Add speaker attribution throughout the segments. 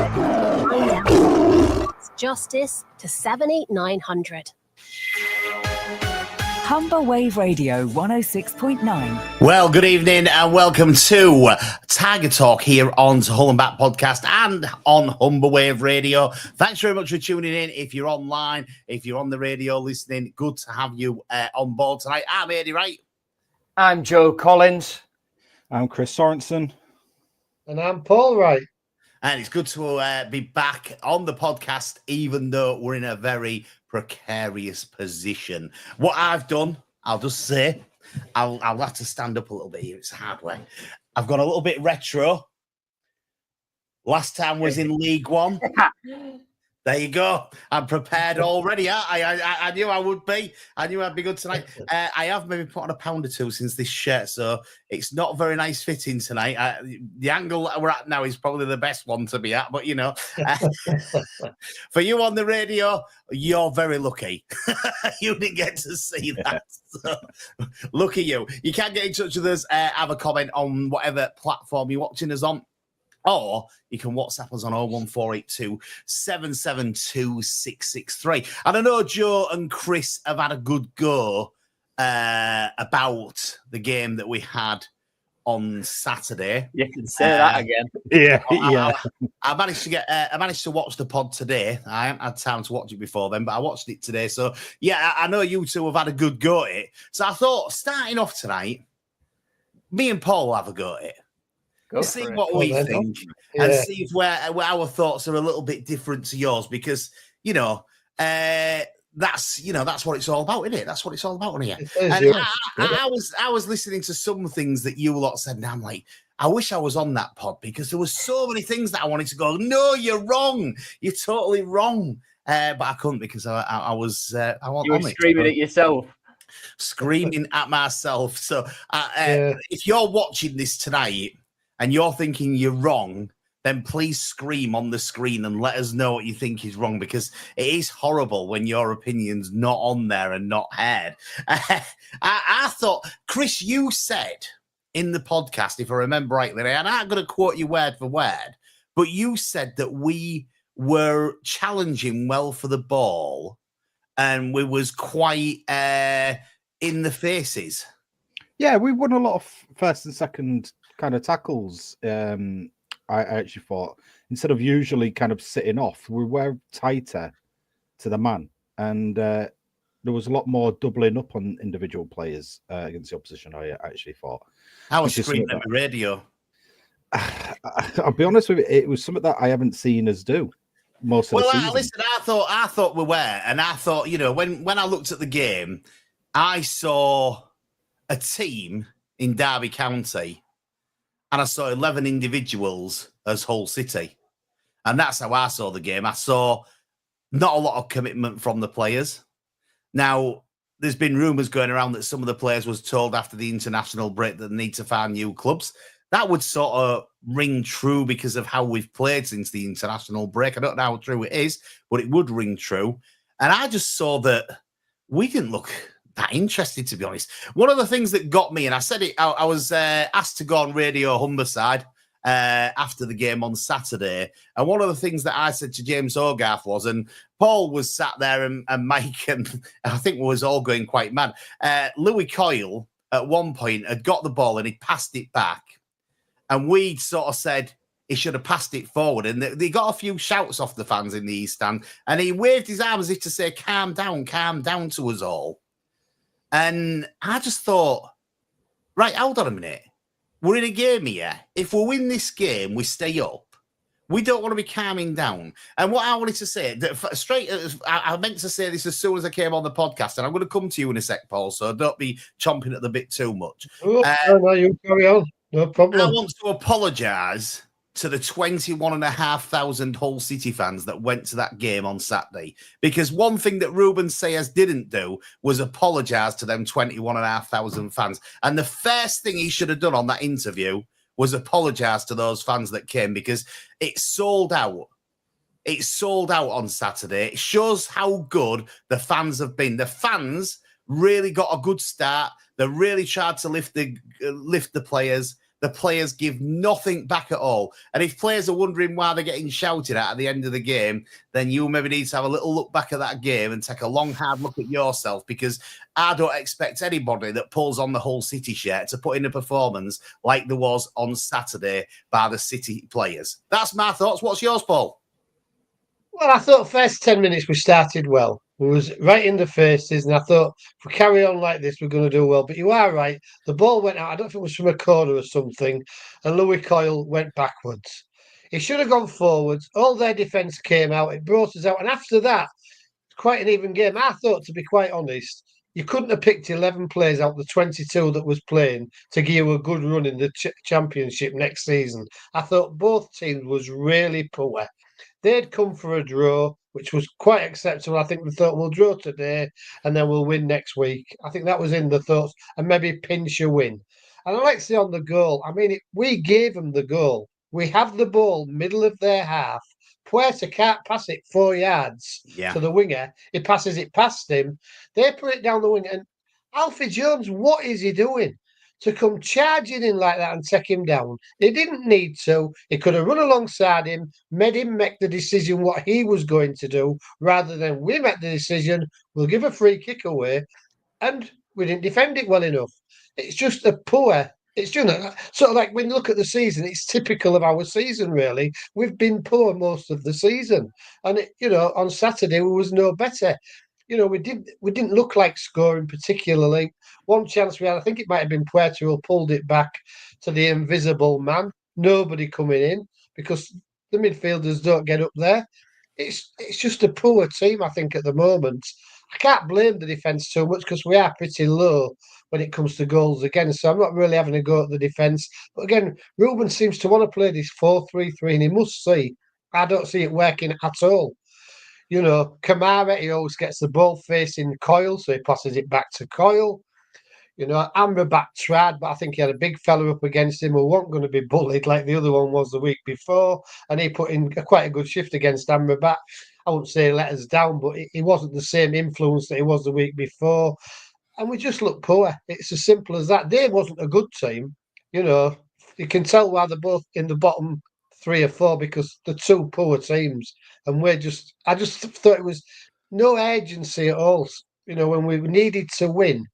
Speaker 1: Find out. It's Justice to 78900.
Speaker 2: Humber Wave Radio 106.9.
Speaker 3: Well, good evening and welcome to Tiger Talk here on Hull and Back podcast and on Humber Wave Radio. Thanks very much for tuning in. If you're online, if you're on the radio listening, good to have you on board tonight. I'm Eddie Wright.
Speaker 4: I'm Joe Collins.
Speaker 5: I'm Chris Sorensen.
Speaker 6: And I'm Paul Wright.
Speaker 3: And it's good to be back on the podcast, even though we're in a very precarious position. What I've done, I'll just say, I'll have to stand up a little bit here. It's a hard way. I've got a little bit retro. Last time was in League One. There you go. I'm prepared already. I knew I would be. I knew I'd be good tonight. I have maybe put on a pound or two since this shirt, so it's not very nice fitting tonight. The angle that we're at now is probably the best one to be at, but you know, for you on the radio, you're very lucky. You didn't get to see that. So, lucky you. You can get in touch with us, have a comment on whatever platform you're watching us on. Or you can WhatsApp us on 01482 772 663. And I know Joe and Chris have had a good go about the game that we had on Saturday.
Speaker 4: You can say that again.
Speaker 5: Yeah.
Speaker 3: I managed to watch the pod today. I haven't had time to watch it before then, but I watched it today. So yeah, I know you two have had a good go at it. So I thought, starting off tonight, me and Paul will have a go at it. See what we think and see if where our thoughts are a little bit different to yours, because you know that's what it's all about, isn't it? That's what it's all about on here. And I was listening to some things that you lot said, and I'm like, I wish I was on that pod, because there was so many things that I wanted to go, no, you're wrong, you're totally wrong, but I couldn't because I was you were
Speaker 4: screaming at yourself.
Speaker 3: Screaming at myself. So if you're watching this tonight and you're thinking you're wrong, then please scream on the screen and let us know what you think is wrong, because it is horrible when your opinion's not on there and not heard. I thought, Chris, you said in the podcast, if I remember rightly, and I'm going to quote you word for word, but you said that we were challenging well for the ball and we was quite in the faces.
Speaker 5: Yeah, we won a lot of first and second kind of tackles. I actually thought, instead of usually kind of sitting off, we were tighter to the man, and there was a lot more doubling up on individual players against the opposition. I actually thought.
Speaker 3: I was screaming at the radio.
Speaker 5: I'll be honest with you, it was something that I haven't seen us do most of the season.
Speaker 3: Listen, I thought we were, and I thought, you know, when I looked at the game, I saw a team in Derby County, and I saw 11 individuals as Hull City. And that's how I saw the game. I saw not a lot of commitment from the players. Now, there's been rumours going around that some of the players was told after the international break that they need to find new clubs. That would sort of ring true because of how we've played since the international break. I don't know how true it is, but it would ring true. And I just saw that we didn't look that interested, to be honest. One of the things that got me, and I said it, I was asked to go on Radio Humberside after the game on Saturday, and one of the things that I said to James Hogarth was, and Paul was sat there and Mike, and I think we was all going quite mad. Louis Coyle at one point had got the ball and he passed it back, and we sort of said he should have passed it forward, and they got a few shouts off the fans in the East Stand, and he waved his arm as if to say, calm down to us all. And I just thought, right, hold on a minute. We're in a game here. If we win this game, we stay up. We don't want to be calming down. And what I wanted to say, I meant to say this as soon as I came on the podcast, and I'm going to come to you in a sec, Paul, so don't be chomping at the bit too much.
Speaker 6: No, you carry on. No problem.
Speaker 3: I want to apologise to the 21,500 Hull City fans that went to that game on Saturday. Because one thing that Ruben Sayers didn't do was apologise to them 21,500 fans. And the first thing he should have done on that interview was apologise to those fans that came, because it sold out. It sold out on Saturday. It shows how good the fans have been. The fans really got a good start. They really tried to lift the players. the players give nothing back at all. And if players are wondering why they're getting shouted at the end of the game, then you maybe need to have a little look back at that game and take a long, hard look at yourself, because I don't expect anybody that pulls on the Hull City shirt to put in a performance like there was on Saturday by the City players. That's my thoughts. What's yours, Paul?
Speaker 6: Well, I thought first 10 minutes we started well. We was right in the faces, and I thought if we carry on like this, we're going to do well. But you are right. The ball went out. I don't know if it was from a corner or something, and Louis Coyle went backwards. He should have gone forwards. All their defence came out. It brought us out. And after that, quite an even game. I thought, to be quite honest, you couldn't have picked 11 players out of the 22 that was playing to give you a good run in the championship next season. I thought both teams was really poor. They'd come for a draw, which was quite acceptable. I think we thought we'll draw today and then we'll win next week. I think that was in the thoughts, and maybe pinch a win. And I like to see on the goal, I mean, we gave them the goal. We have the ball, middle of their half. Puerta can't pass it 4 yards to the winger. He passes it past him. They put it down the wing. And Alfie Jones, what is he doing? To come charging in like that and take him down. He didn't need to. He could have run alongside him, made him make the decision what he was going to do, rather than we make the decision, we'll give a free kick away, and we didn't defend it well enough. It's just a poor. It's just sort of like when you look at the season, it's typical of our season, really. We've been poor most of the season. And, on Saturday, we was no better. We didn't look like scoring particularly. One chance we had, I think it might have been Puerto who pulled it back to the invisible man. Nobody coming in because the midfielders don't get up there. It's just a poor team, I think, at the moment. I can't blame the defence too much because we are pretty low when it comes to goals again. So I'm not really having a go at the defence. But again, Ruben seems to want to play this 4-3-3, and he must see. I don't see it working at all. Kamara, he always gets the ball facing Coyle, so he passes it back to Coyle. Amrabat tried, but I think he had a big fella up against him who wasn't going to be bullied like the other one was the week before, and he put in quite a good shift against Amrabat. I wouldn't say he let us down, but he wasn't the same influence that he was the week before, and we just looked poor. It's as simple as that. They wasn't a good team. You can tell why they're both in the bottom 3 or 4 because they're 2 poor teams. And I just thought it was no urgency at all, when we needed to win.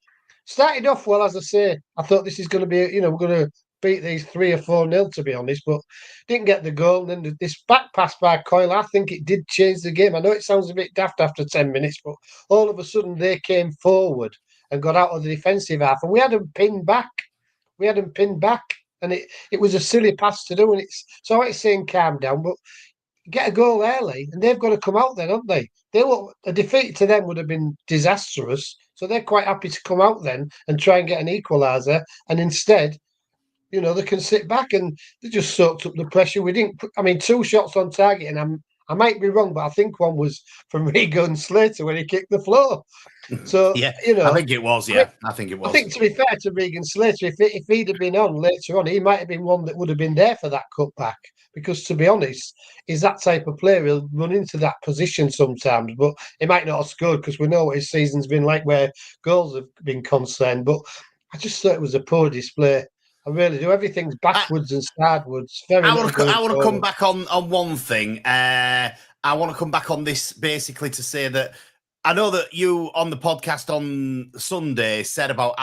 Speaker 6: Started off well, as I say. I thought this is going to be, we're going to beat these 3 or 4-0, to be honest, but didn't get the goal. And then this back pass by Coyle, I think it did change the game. I know it sounds a bit daft after 10 minutes, but all of a sudden they came forward and got out of the defensive half. And we had them pinned back. And it was a silly pass to do. And it's always saying calm down, but get a goal early, and they've got to come out then, haven't they? A defeat to them would have been disastrous, so they're quite happy to come out then and try and get an equaliser. And instead, they can sit back and they just soaked up the pressure. We didn't. 2 shots on target, and I might be wrong, but I think one was from Regan Slater when he kicked the floor. So
Speaker 3: I think it was. Yeah, I think it was.
Speaker 6: I think, to be fair to Regan Slater, if he'd have been on later on, he might have been one that would have been there for that cutback. Because, to be honest, he's that type of player. He'll run into that position sometimes, but he might not have scored because we know what his season's been like where goals have been concerned. But I just thought it was a poor display. I really do. Everything's backwards and sidewards. I want
Speaker 3: to come back on one thing. I want to come back on this basically to say that I know that you on the podcast on Sunday said about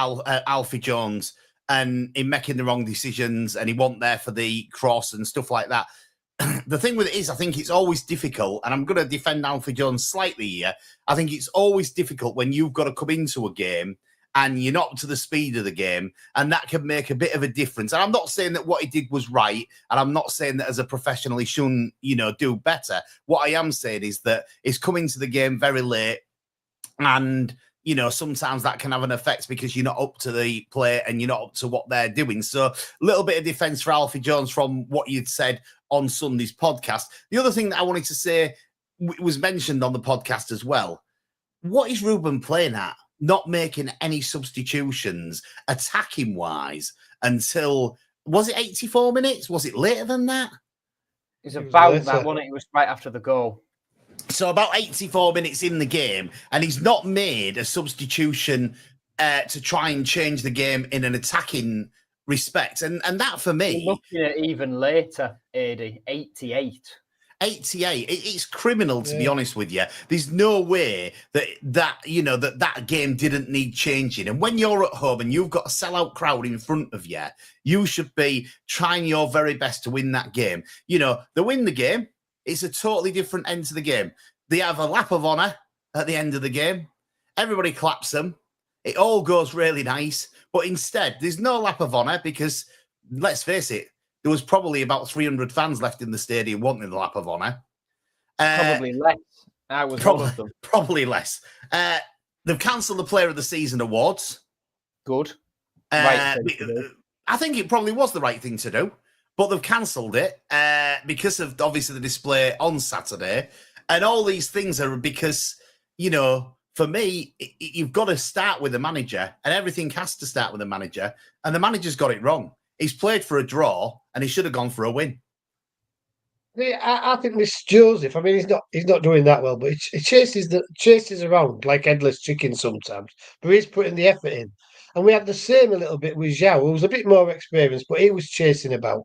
Speaker 3: Alfie Jones and him making the wrong decisions, and he wasn't there for the cross and stuff like that. The thing with it is, I think it's always difficult, and I'm going to defend Alfie Jones slightly here. I think it's always difficult when you've got to come into a game and you're not up to the speed of the game, and that can make a bit of a difference. And I'm not saying that what he did was right, and I'm not saying that as a professional he shouldn't, do better. What I am saying is that he's coming to the game very late, and sometimes that can have an effect because you're not up to the play and you're not up to what they're doing. So a little bit of defence for Alfie Jones from what you'd said on Sunday's podcast. The other thing that I wanted to say was mentioned on the podcast as well. What is Ruben playing at? Not making any substitutions attacking wise until, was it 84 minutes? Was it later than that?
Speaker 4: It's about that, wasn't it? It was right after the goal.
Speaker 3: So about 84 minutes in the game, and he's not made a substitution to try and change the game in an attacking respect. And that for me,
Speaker 4: looking at even later, AD 88.
Speaker 3: 88. It's criminal, to be honest with you. There's no way that game didn't need changing. And when you're at home and you've got a sellout crowd in front of you, you should be trying your very best to win that game. They win the game. It's a totally different end to the game. They have a lap of honour at the end of the game. Everybody claps them. It all goes really nice. But instead, there's no lap of honour because, let's face it, there was probably about 300 fans left in the stadium wanting the lap of honour.
Speaker 4: Probably less. I was one of them.
Speaker 3: Probably less. They've cancelled the Player of the Season awards.
Speaker 4: Good. Right.
Speaker 3: I think it probably was the right thing to do, but they've cancelled it because of, obviously, the display on Saturday. And all these things are because, for me, you've got to start with the manager, and everything has to start with the manager, and the manager's got it wrong. He's played for a draw, and he should have gone for a win.
Speaker 6: I think this Joseph. I mean, he's not doing that well, but he chases around like headless chicken sometimes. But he's putting the effort in, and we had the same a little bit with Zhao, who was a bit more experienced, but he was chasing about.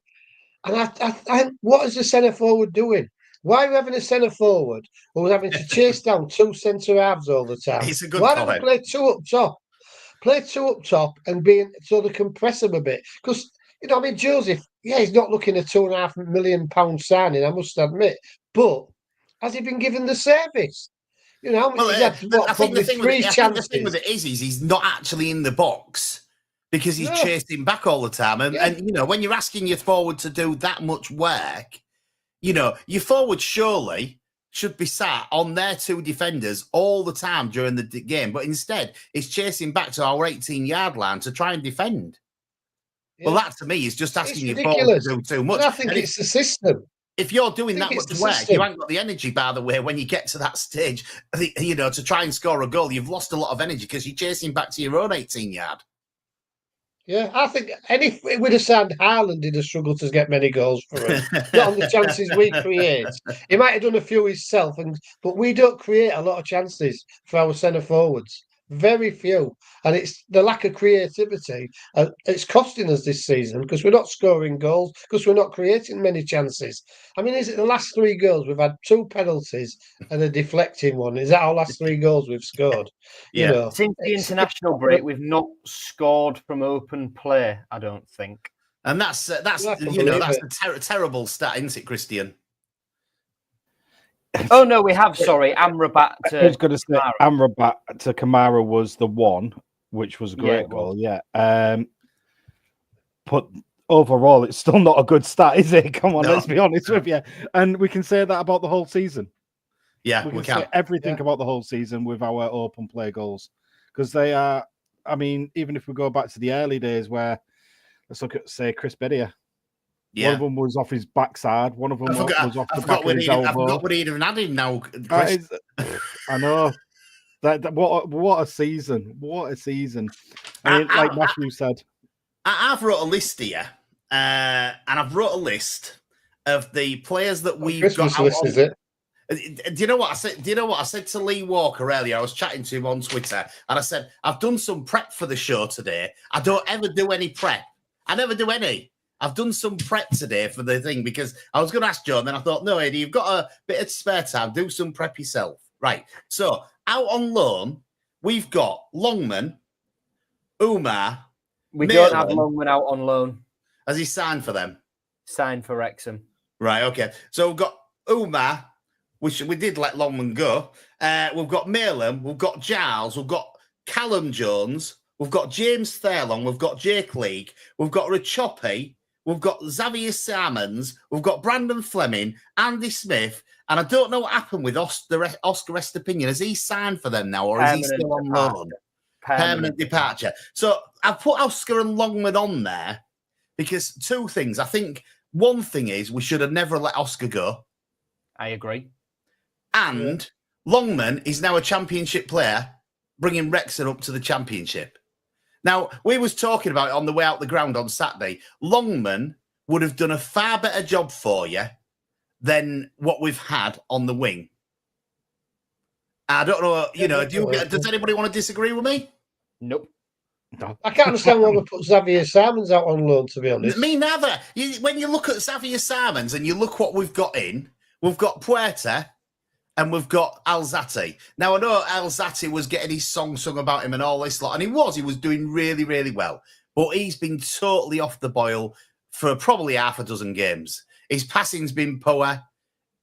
Speaker 6: And I what is the centre forward doing? Why are we having a centre forward who's having to chase down two centre halves all the time?
Speaker 3: It's a good
Speaker 6: Why
Speaker 3: comment.
Speaker 6: don't we play two up top? Play two up top and so they can press him a bit. Because, Joseph, he's not looking at £2.5 million signing, I must admit. But has he been given the service? He's had probably three chances.
Speaker 3: The thing with it is he's not actually in the box because he's chasing back all the time. And when you're asking your forward to do that much work, your forward surely should be sat on their two defenders all the time during the game. But instead, it's chasing back to our 18-yard line to try and defend. Yeah. Well, that to me is just asking your forward to do too much.
Speaker 6: But I think it's the system.
Speaker 3: If you're doing that much work, you haven't got the energy, by the way, when you get to that stage, to try and score a goal. You've lost a lot of energy because you're chasing back to your own 18-yard.
Speaker 6: Yeah, I think if it would have signed Haaland, he'd have struggled to get many goals for him. Not on the chances we create. He might have done a few himself, but we don't create a lot of chances for our centre forwards. Very few. And it's the lack of creativity. It's costing us this season because we're not scoring goals, because we're not creating many chances. I mean, is it the last three goals? We've had two penalties and a deflecting one. Is that our last three goals we've scored?
Speaker 3: Yeah.
Speaker 4: Since the international break, we've not scored from open play, I don't think.
Speaker 3: And that's a terrible stat, isn't it, Christian?
Speaker 4: Oh no, we have. Sorry, Amrabat.
Speaker 5: I was going to say Amrabat to Kamara was the one, which was a great goal. Yeah, but overall, it's still not a good stat, is it? Come on, let's be honest with you. And we can say that about the whole season.
Speaker 3: Yeah,
Speaker 5: we can say everything about the whole season with our open play goals because they are. I mean, even if we go back to the early days, where let's look at say Chris Beddier. Yeah. One of them was off his backside. One of them was off the back of his elbow.
Speaker 3: I forgot what he'd even had him now, Chris.
Speaker 5: I know. What a season. What a season. I mean, like Matthew said.
Speaker 3: I've wrote a list here. And I've wrote a list of the players that we've got out
Speaker 6: list, is it?
Speaker 3: Do you know what I said? Do you know what I said to Lee Walker earlier? I was chatting to him on Twitter and I said, I've done some prep for the show today. I don't ever do any prep. I never do any. I've done some prep today for the thing because I was going to ask Joe, and then I thought, no, Eddie, you've got a bit of spare time. Do some prep yourself. Right. So out on loan, we've got Longman, Umar.
Speaker 4: We don't have Longman out on loan.
Speaker 3: Has he signed for them?
Speaker 4: Signed for Wrexham.
Speaker 3: Right. Okay. So we've got Umar, which we did let Longman go. We've got Malem, we've got Giles, we've got Callum Jones, we've got James Fairlong, we've got Jake League, we've got Rachopi, we've got Xavier Simons, we've got Brandon Fleming, Andy Smith, and I don't know what happened with Oscar Estepinian. Has he signed for them now, or is he still on loan? Permanent departure. So I've put Oscar and Longman on there because two things. I think one thing is we should have never let Oscar go.
Speaker 4: I agree.
Speaker 3: And Longman is now a championship player, bringing Wrexham up to the championship. Now, we was talking about it on the way out the ground on Saturday. Longman would have done a far better job for you than what we've had on the wing. I don't know, does anybody want to disagree with me?
Speaker 4: Nope.
Speaker 5: No.
Speaker 6: I can't understand why we put Xavier Simons out on loan, to be honest.
Speaker 3: Me neither. When you look at Xavier Simons and you look what we've got in, we've got Puerta and we've got Alzate. Now, I know Alzate was getting his song sung about him and all this lot, and he was doing really, really well. But he's been totally off the boil for probably half a dozen games. His passing's been poor.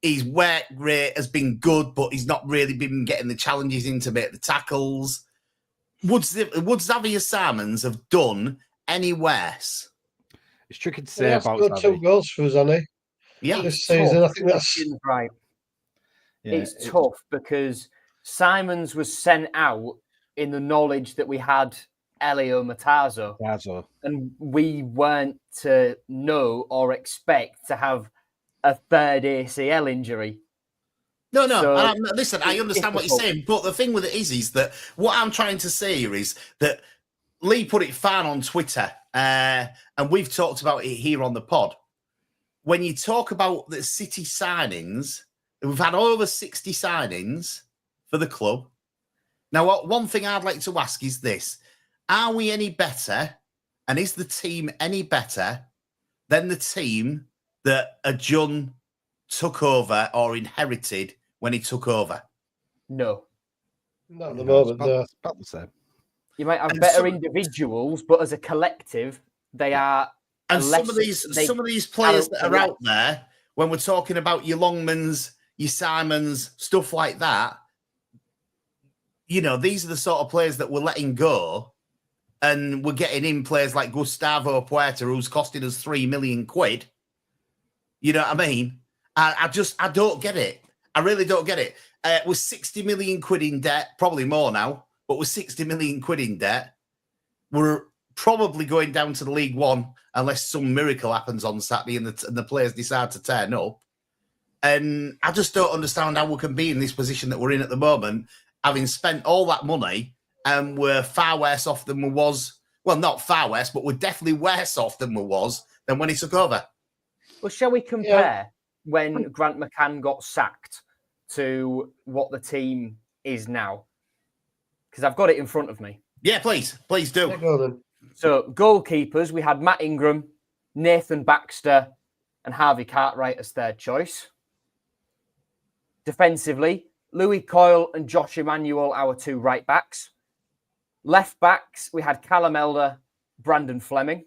Speaker 3: His work rate has been good, but he's not really been getting the challenges in to make the tackles. Would Xavier Simons have done any worse?
Speaker 5: It's tricky to say about
Speaker 6: scored
Speaker 5: Xavi.
Speaker 6: 2 goals for us, hasn't he?
Speaker 3: Yeah.
Speaker 6: This season. I think that's
Speaker 4: right.
Speaker 5: Yeah,
Speaker 4: It's tough because Simons was sent out in the knowledge that we had Elio Matazo, and we weren't to know or expect to have a third ACL injury.
Speaker 3: No.
Speaker 4: So,
Speaker 3: Listen, I understand what you're saying, but the thing with it is that what I'm trying to say here is that Lee put it fine on Twitter, and we've talked about it here on the pod. When you talk about the City signings, we've had over 60 signings for the club. Now, one thing I'd like to ask is this. Are we any better, and is the team any better than the team that John took over or inherited when he took over?
Speaker 4: No.
Speaker 6: not at the moment.
Speaker 5: It's about the same.
Speaker 4: You might have better individuals, but as a collective, they are.
Speaker 3: And some of these players that are out there, when we're talking about your Longmans, your Simons, stuff like that, these are the sort of players that we're letting go, and we're getting in players like Gustavo Puerta, who's costing us £3 million. You know what I mean? I don't get it. I really don't get it. We're 60 million quid in debt, probably more now, but we're 60 million quid in debt. We're probably going down to the League One unless some miracle happens on Saturday and the players decide to turn up. And I just don't understand how we can be in this position that we're in at the moment, having spent all that money, and we're far worse off than we was. Well, not far worse, but we're definitely worse off than we was than when he took over.
Speaker 4: Well, shall we compare when Grant McCann got sacked to what the team is now? Because I've got it in front of me.
Speaker 3: Yeah, please do.
Speaker 6: Yeah, go then.
Speaker 4: So, goalkeepers, we had Matt Ingram, Nathan Baxter, and Harvey Cartwright as third choice. Defensively, Louis Coyle and Josh Emmanuel, our 2 right backs. Left backs, we had Callum Elder, Brandon Fleming.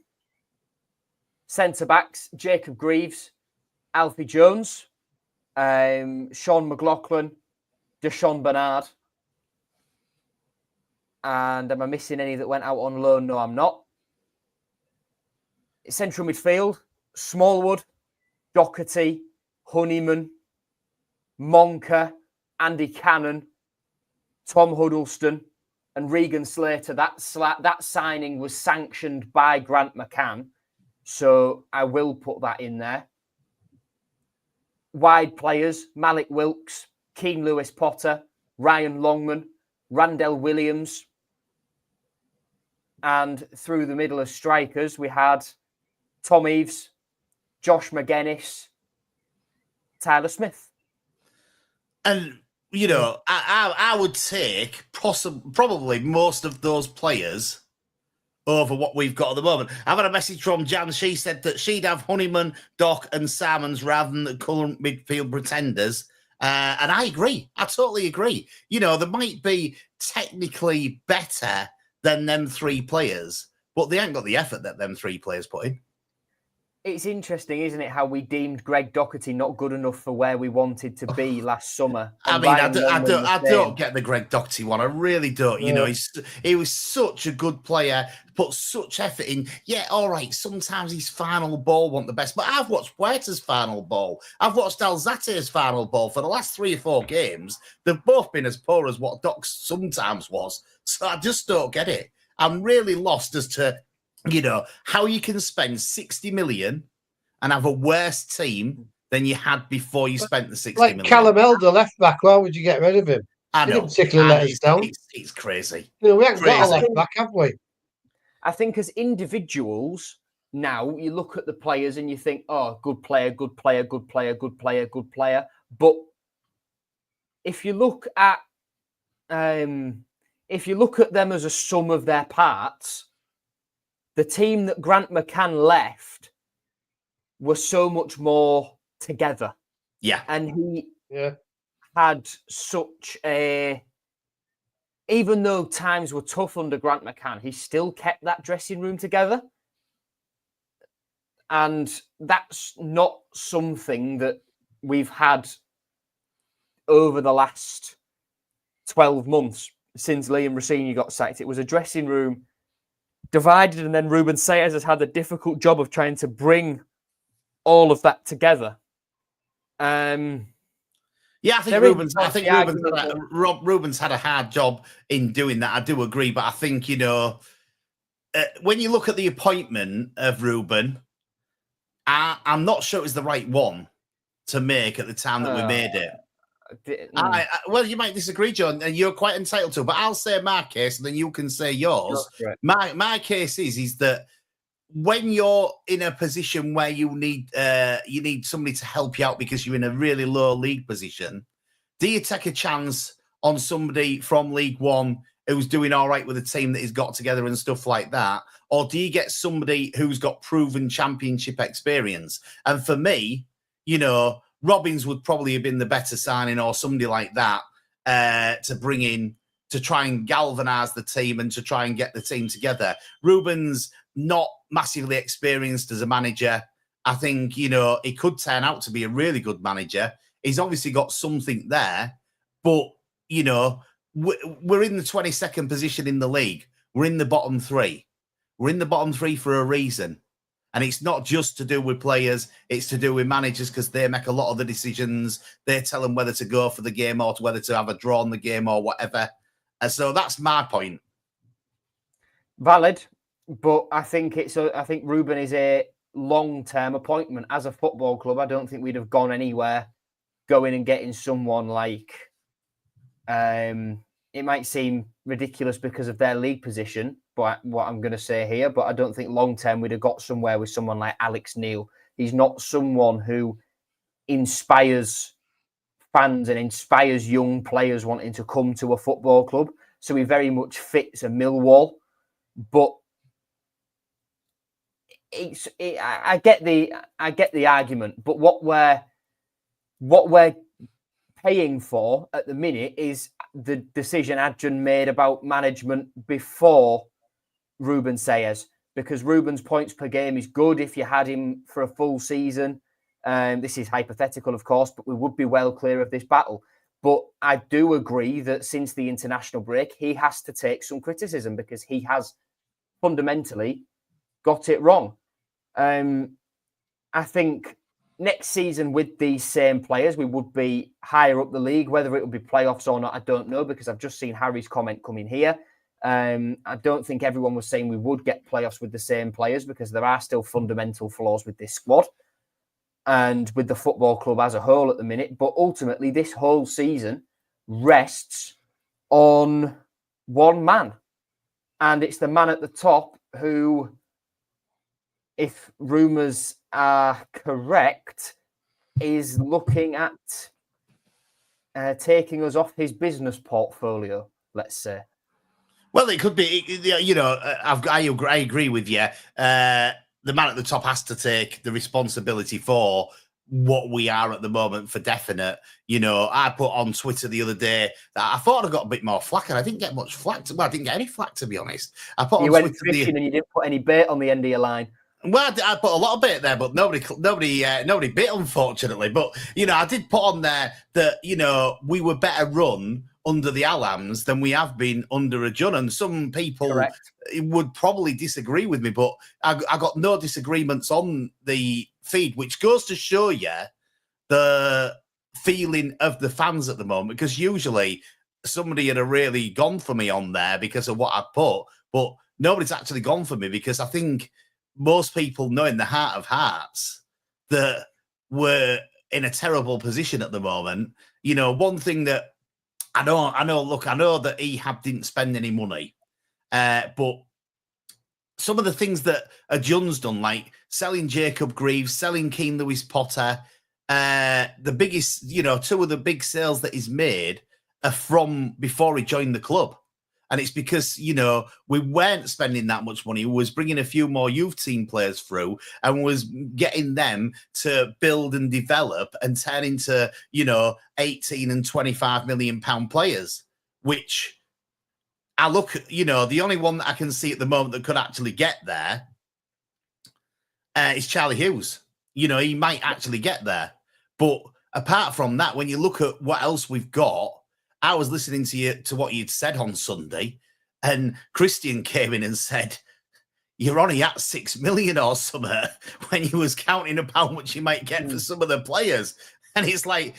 Speaker 4: Centre backs, Jacob Greaves, Alfie Jones, Sean McLaughlin, Deshaun Bernard. And am I missing any that went out on loan? No, I'm not. Central midfield, Smallwood, Doherty, Honeyman, Monka, Andy Cannon, Tom Huddleston, and Regan Slater. That signing was sanctioned by Grant McCann, so I will put that in there. Wide players, Malik Wilkes, Keane Lewis Potter, Ryan Longman, Randell Williams. And through the middle of strikers, we had Tom Eaves, Josh McGuinness, Tyler Smith.
Speaker 3: And, I would take probably most of those players over what we've got at the moment. I've had a message from Jan. She said that she'd have Honeyman, Doc and Simons rather than the current midfield pretenders. And I agree. I totally agree. They might be technically better than them 3 players, but they ain't got the effort that them 3 players put in.
Speaker 4: It's interesting, isn't it, how we deemed Greg Doherty not good enough for where we wanted to be last summer.
Speaker 3: I mean, I don't get the Greg Doherty one. I really don't.
Speaker 6: Yeah.
Speaker 3: He was such a good player, put such effort in. Yeah, all right, sometimes his final ball wasn't the best, but I've watched Puerta's final ball. I've watched Alzate's final ball for the last 3 or 4 games. They've both been as poor as what Doc sometimes was. So I just don't get it. I'm really lost as to, how you can spend 60 million and have a worse team than you had before you spent the 60 million.
Speaker 6: Callum Elder, left back, why would you get rid of him?
Speaker 3: I know.
Speaker 6: He didn't particularly let us down.
Speaker 3: It's crazy.
Speaker 6: We haven't got a left back, have we?
Speaker 4: I think as individuals, now you look at the players and you think, oh, good player, good player, good player, good player, good player. But if you look at if you look at them as a sum of their parts, the team that Grant McCann left were so much more together.
Speaker 3: Yeah.
Speaker 4: And he had such a... Even though times were tough under Grant McCann, he still kept that dressing room together. And that's not something that we've had over the last 12 months since Liam Rossini got sacked. It was a dressing room divided, and then Ruben Sayers has had a difficult job of trying to bring all of that together.
Speaker 3: Yeah, I think Ruben's had a hard job in doing that. I do agree, but I think, when you look at the appointment of Ruben, I'm not sure it was the right one to make at the time that we made it. Well, you might disagree, John, and you're quite entitled to, but I'll say my case, and then you can say yours. Right. My case is that when you're in a position where you need somebody to help you out because you're in a really low league position, do you take a chance on somebody from League One who's doing all right with a team that he's got together and stuff like that? Or do you get somebody who's got proven championship experience? And for me, Robbins would probably have been the better signing, or somebody like that to bring in to try and galvanise the team and to try and get the team together. Ruben's not massively experienced as a manager. I think, he could turn out to be a really good manager. He's obviously got something there, but, we're in the 22nd position in the league. We're in the bottom three. We're in the bottom three for a reason. And it's not just to do with players, it's to do with managers, because they make a lot of the decisions. They tell them whether to go for the game or whether to have a draw on the game or whatever. And so that's my point.
Speaker 4: Valid, but I think Ruben is a long-term appointment. As a football club, I don't think we'd have gone anywhere going and getting someone like... it might seem ridiculous because of their league position, but what I'm going to say here, but I don't think long-term we'd have got somewhere with someone like Alex Neil. He's not someone who inspires fans and inspires young players wanting to come to a football club. So he very much fits a Millwall, but I get the argument. But what we're paying for at the minute is the decision Adrian made about management before Ruben Sayers, because Ruben's points per game is good if you had him for a full season. This is hypothetical, of course, but we would be well clear of this battle. But I do agree that since the international break, he has to take some criticism because he has fundamentally got it wrong. I think next season with these same players, we would be higher up the league. Whether it will be playoffs or not, I don't know, because I've just seen Harry's comment come in here. I don't think everyone was saying we would get playoffs with the same players, because there are still fundamental flaws with this squad and with the football club as a whole at the minute. But ultimately, this whole season rests on one man. And it's the man at the top who, if rumours are correct, is looking at taking us off his business portfolio, let's say.
Speaker 3: Well, it could be, I agree with you. The man at the top has to take the responsibility for what we are at the moment, for definite. I put on Twitter the other day that I thought I got a bit more flack, and I didn't get much flack. Well, I didn't get any flack, to be honest. I put
Speaker 4: you
Speaker 3: on
Speaker 4: went
Speaker 3: Twitter
Speaker 4: fishing and you didn't put any bait on the end of your line.
Speaker 3: Well, I put a lot of bait there, but nobody bit, unfortunately. But I did put on there that we were better run under the Allams than we have been under a Jun, and some people would probably disagree with me, but I got no disagreements on the feed, which goes to show you the feeling of the fans at the moment, because usually somebody had really gone for me on there because of what I put, but nobody's actually gone for me, because I think most people know in the heart of hearts that we're in a terrible position at the moment. One thing that I know that Ehab didn't spend any money, but some of the things that a Jun's done, like selling Jacob Greaves, selling Keane Lewis Potter, the biggest, two of the big sales that he's made are from before he joined the club. And it's because, we weren't spending that much money. We was bringing a few more youth team players through and was getting them to build and develop and turn into, 18 and 25 million pound players, which I look at, the only one that I can see at the moment that could actually get there is Charlie Hughes. He might actually get there. But apart from that, when you look at what else we've got, I was listening to what you'd said on Sunday, and Christian came in and said, you're only at 6 million or something when you was counting up how much you might get for some of the players. And it's like,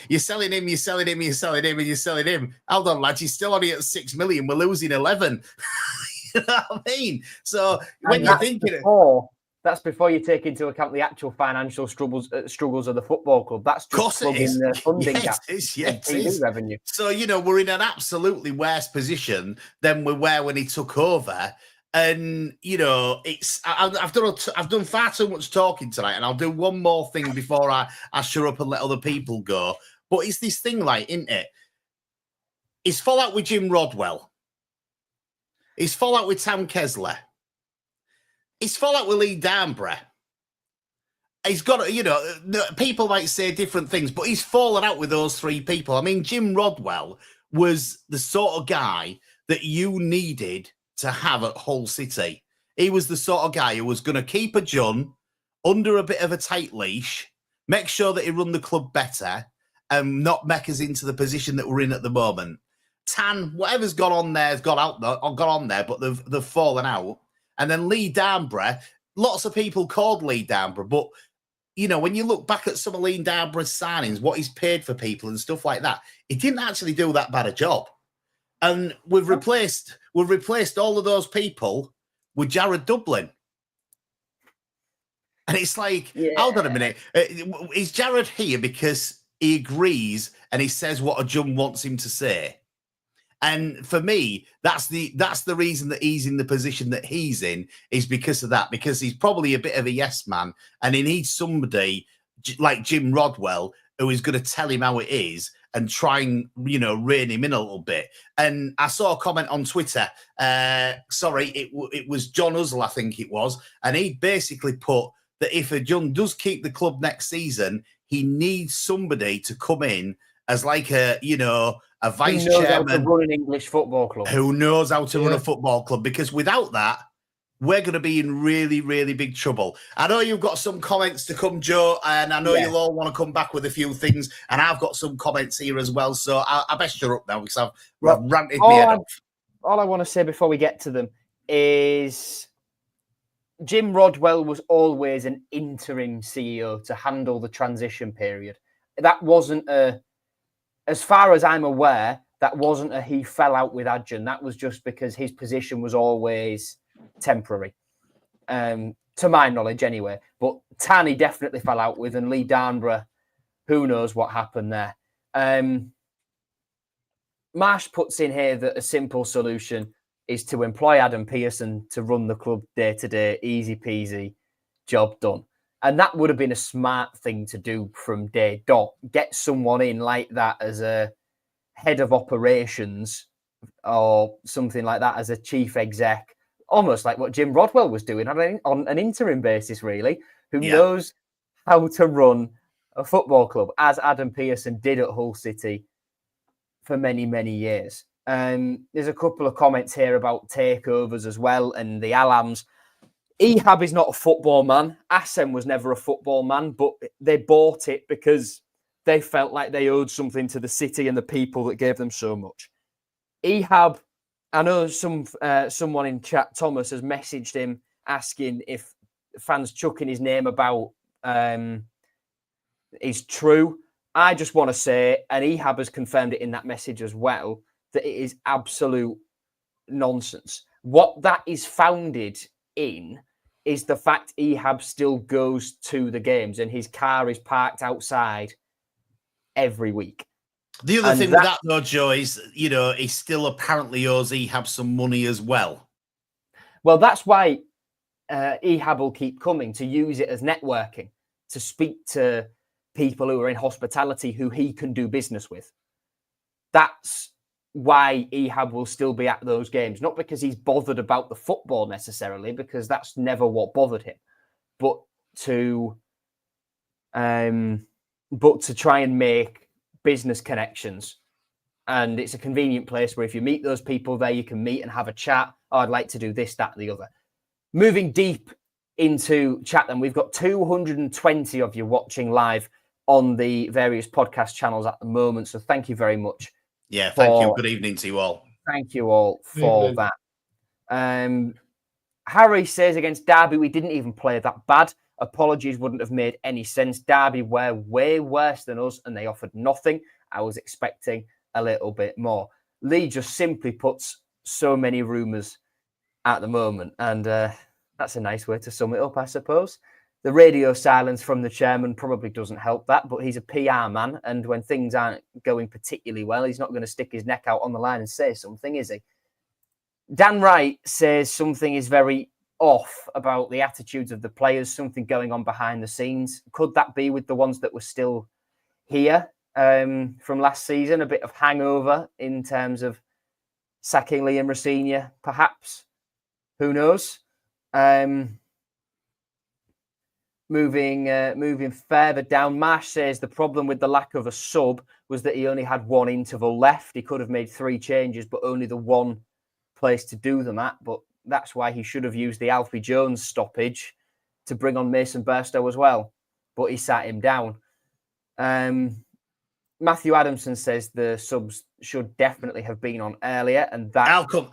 Speaker 3: you're selling him, you're selling him, you're selling him, and you're selling him. Hold on, lads, he's still only at 6 million. We're losing 11. You know what I mean? So when you're thinking...
Speaker 4: That's before you take into account the actual financial struggles of the football club. That's just plugging the funding gap and TV revenue.
Speaker 3: So, we're in an absolutely worse position than we were when he took over. And, I've done far too much talking tonight, and I'll do one more thing before I shut up and let other people go. But it's this thing, isn't it? It's fallout with Jim Rodwell. It's fallout with Tam Kesler. He's fallout with Lee Darnborough. He's got, people might say different things, but he's fallen out with those three people. I mean, Jim Rodwell was the sort of guy that you needed to have at Hull City. He was the sort of guy who was going to keep a John under a bit of a tight leash, make sure that he run the club better, and not make us into the position that we're in at the moment. Tan, whatever's gone on there has gone on there, but they've fallen out. And then Lee Darnborough, lots of people called Lee Darnborough, but, when you look back at some of Lee Darnborough's signings, what he's paid for people and stuff like that, he didn't actually do that bad a job. And we've replaced all of those people with Jared Dublin. And it's like, hold on a minute, is Jared here because he agrees and he says what a Jum wants him to say? And for me, that's the reason that he's in the position that he's in, is because of that, because he's probably a bit of a yes man, and he needs somebody like Jim Rodwell who is going to tell him how it is and try and, rein him in a little bit. And I saw a comment on Twitter. It was John Huzzle, I think it was, and he basically put that if a John does keep the club next season, he needs somebody to come in as like a vice chairman
Speaker 4: how to run an English football club,
Speaker 3: who knows how to run a football club, because without that, we're going to be in really, really big trouble. I know you've got some comments to come, Joe, and I know you'll all want to come back with a few things, and I've got some comments here as well, so I best shut up now because I've ranted my head off.
Speaker 4: All I want to say before we get to them is Jim Rodwell was always an interim CEO to handle the transition period. That wasn't as far as I'm aware, that wasn't he fell out with Adjan. That was just because his position was always temporary, to my knowledge anyway. But Tanny definitely fell out with, and Lee Darnborough, who knows what happened there. Marsh puts in here that a simple solution is to employ Adam Pearson to run the club day to day, easy peasy, job done. And that would have been a smart thing to do from day dot. Get someone in like that as a head of operations or something like that as a chief exec, almost like what Jim Rodwell was doing on an interim basis, really, who knows how to run a football club, as Adam Pearson did at Hull City for many, many years. There's a couple of comments here about takeovers as well and the Alams. Ehab is not a football man. Assem was never a football man, but they bought it because they felt like they owed something to the city and the people that gave them so much. Ehab, I know someone in chat, Thomas, has messaged him asking if fans chucking his name about is true. I just want to say, and Ehab has confirmed it in that message as well, that it is absolute nonsense. What that is founded in is the fact Ehab still goes to the games and his car is parked outside every week.
Speaker 3: The other thing with that, though, Joe, is, he still apparently owes Ehab some money as well.
Speaker 4: Well, that's why Ehab will keep coming, to use it as networking, to speak to people who are in hospitality who he can do business with. That's why Ehab will still be at those games. Not because he's bothered about the football necessarily, because that's never what bothered him, but to try and make business connections. And it's a convenient place where if you meet those people there, you can meet and have a chat. Oh, I'd like to do this, that, and the other. Moving deep into chat, then, we've got 220 of you watching live on the various podcast channels at the moment. So thank you very much.
Speaker 3: Yeah, thank you. Good evening to you all.
Speaker 4: Thank you all for that. Harry says, against Derby, we didn't even play that bad. Apologies wouldn't have made any sense. Derby were way worse than us and they offered nothing. I was expecting a little bit more. Lee just simply puts so many rumours at the moment. And that's a nice way to sum it up, I suppose. The radio silence from the chairman probably doesn't help that, but he's a PR man. And when things aren't going particularly well, he's not going to stick his neck out on the line and say something, is he? Dan Wright says something is very off about the attitudes of the players, something going on behind the scenes. Could that be with the ones that were still here from last season? A bit of hangover in terms of sacking Liam Rosenior, perhaps? Who knows? Moving further down, Marsh says the problem with the lack of a sub was that he only had one interval left. He could have made 3 changes, but only the one place to do them at. But that's why he should have used the Alfie Jones stoppage to bring on Mason Burstow as well. But he sat him down. Matthew Adamson says the subs should definitely have been on earlier, and that
Speaker 3: I'll come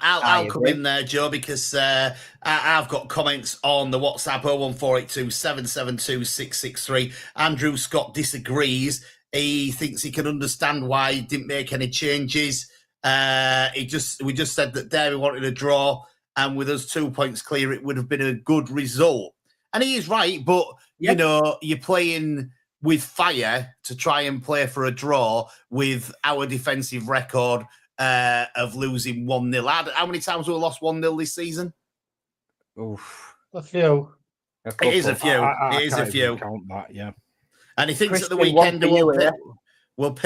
Speaker 3: in there, Joe, because I've got comments on the WhatsApp 01482 772 663. Andrew Scott disagrees. He thinks he can understand why he didn't make any changes. We just said that Derby wanted a draw, and with us 2 points clear, it would have been a good result. And he is right, but you know, you're playing with fire to try and play for a draw with our defensive record of losing 1-0. How many times have we lost 1-0 this season?
Speaker 6: Oof. A few.
Speaker 3: It is a few. It is a few.
Speaker 5: Count that, yeah.
Speaker 3: And he thinks
Speaker 4: Christian,
Speaker 3: at the weekend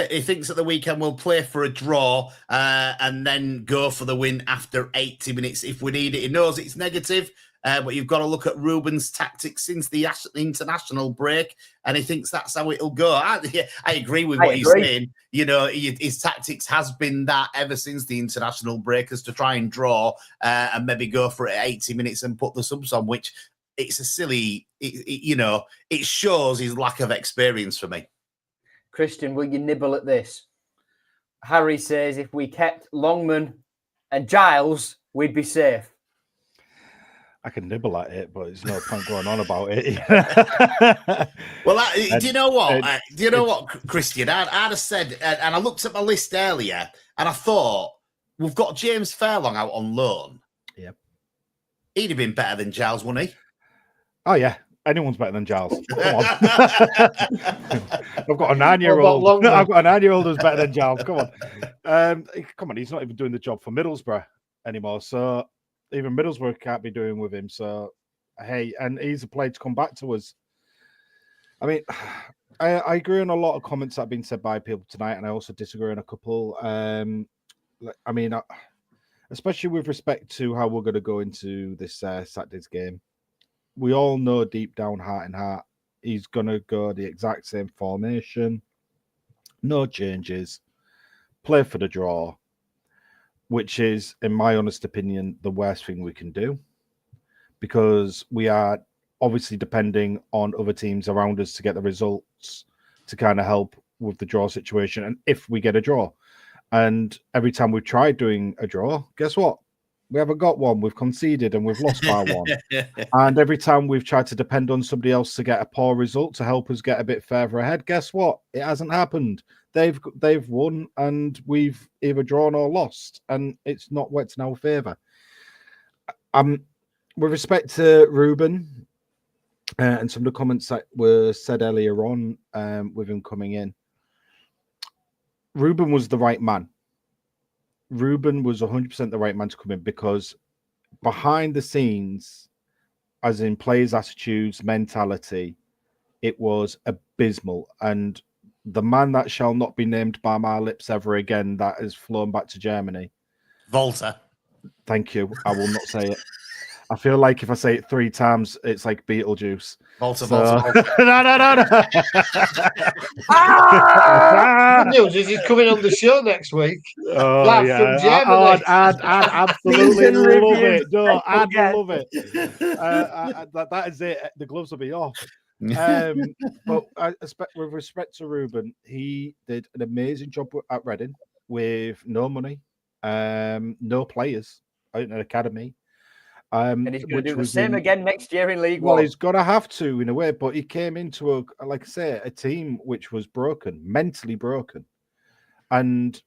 Speaker 4: he
Speaker 3: thinks at the weekend we'll play for a draw and then go for the win after 80 minutes if we need it. He knows it's negative, but you've got to look at Ruben's tactics since the international break, and he thinks that's how it'll go. I agree with what he's saying. You know, his tactics has been that ever since the international break, is to try and draw and maybe go for it at 80 minutes and put the subs on, which it's a silly, it shows his lack of experience for me.
Speaker 4: Christian, will you nibble at this? Harry says if we kept Longman and Giles, we'd be safe.
Speaker 5: I can nibble at it, but there's no point going on about it.
Speaker 3: Well, do you know what? Christian? I'd have said, and I looked at my list earlier, and I thought, we've got James Fairlong out on loan.
Speaker 5: Yep.
Speaker 3: He'd have been better than Giles, wouldn't he?
Speaker 5: Oh, yeah. Anyone's better than Giles. Come on. I've got a 9-year-old. I've got a 9-year-old who's better than Giles. Come on. Come on. He's not even doing the job for Middlesbrough anymore. So even Middlesbrough can't be doing with him. So, hey, and he's a player to come back to us. I mean, I agree on a lot of comments that have been said by people tonight, and I also disagree on a couple. I mean, especially with respect to how we're going to go into this Saturday's game. We all know deep down, heart in heart, he's going to go the exact same formation, no changes, play for the draw, which is, in my honest opinion, the worst thing we can do, because we are obviously depending on other teams around us to get the results to kind of help with the draw situation. And if we get a draw, and every time we've tried doing a draw, guess what? We haven't got one. We've conceded and we've lost by one. And every time we've tried to depend on somebody else to get a poor result to help us get a bit further ahead, guess what? It hasn't happened. They've won and we've either drawn or lost, and it's not worked in our favour. With respect to Ruben and some of the comments that were said earlier on with him coming in, Ruben was the right man. Ruben was 100% the right man to come in, because behind the scenes, as in players' attitudes, mentality, it was abysmal. And the man that shall not be named by my lips ever again, that has flown back to Germany.
Speaker 3: Volta.
Speaker 5: Thank you. I will not say it. I feel like if I say it 3 times, it's like Beetlejuice.
Speaker 3: Volta,
Speaker 5: So...
Speaker 3: Volta.
Speaker 5: no.
Speaker 6: Good news is he's coming on the show next week.
Speaker 5: Oh,
Speaker 6: Live
Speaker 5: yeah.
Speaker 6: from Germany.
Speaker 5: I'd absolutely
Speaker 4: Season
Speaker 5: love
Speaker 4: review.
Speaker 5: it. No, I'd
Speaker 4: Yes.
Speaker 5: love it. That is it. The gloves will be off. But with respect to Ruben, he did an amazing job at Reading with no money, no players out in an academy.
Speaker 4: And he's going to do the same again next year in League
Speaker 5: Well,
Speaker 4: One.
Speaker 5: he's going to have to in a way, but he came into like I say, a team which was broken, mentally broken. And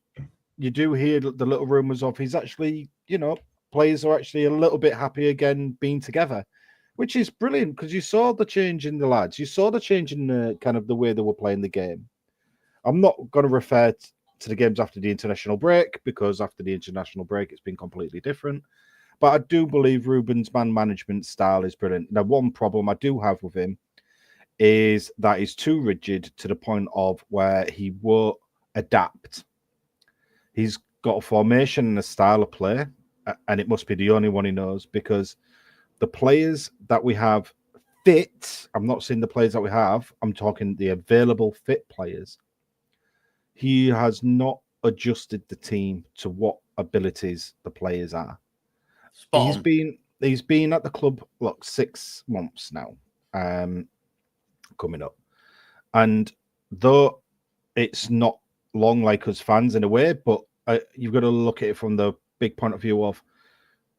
Speaker 5: you do hear the little rumours of he's actually, players are actually a little bit happy again being together, which is brilliant because you saw the change in the lads. You saw the change in the kind of the way they were playing the game. I'm not going to refer to the games after the international break because after the international break, it's been completely different. But I do believe Ruben's man management style is brilliant. Now, one problem I do have with him is that he's too rigid to the point of where he won't adapt. He's got a formation and a style of play, and it must be the only one he knows because the players that we have fit, I'm not saying the players that we have, I'm talking the available fit players. He has not adjusted the team to what abilities the players are. He's been at the club 6 months now, coming up, and though it's not long like us fans in a way, but you've got to look at it from the big point of view of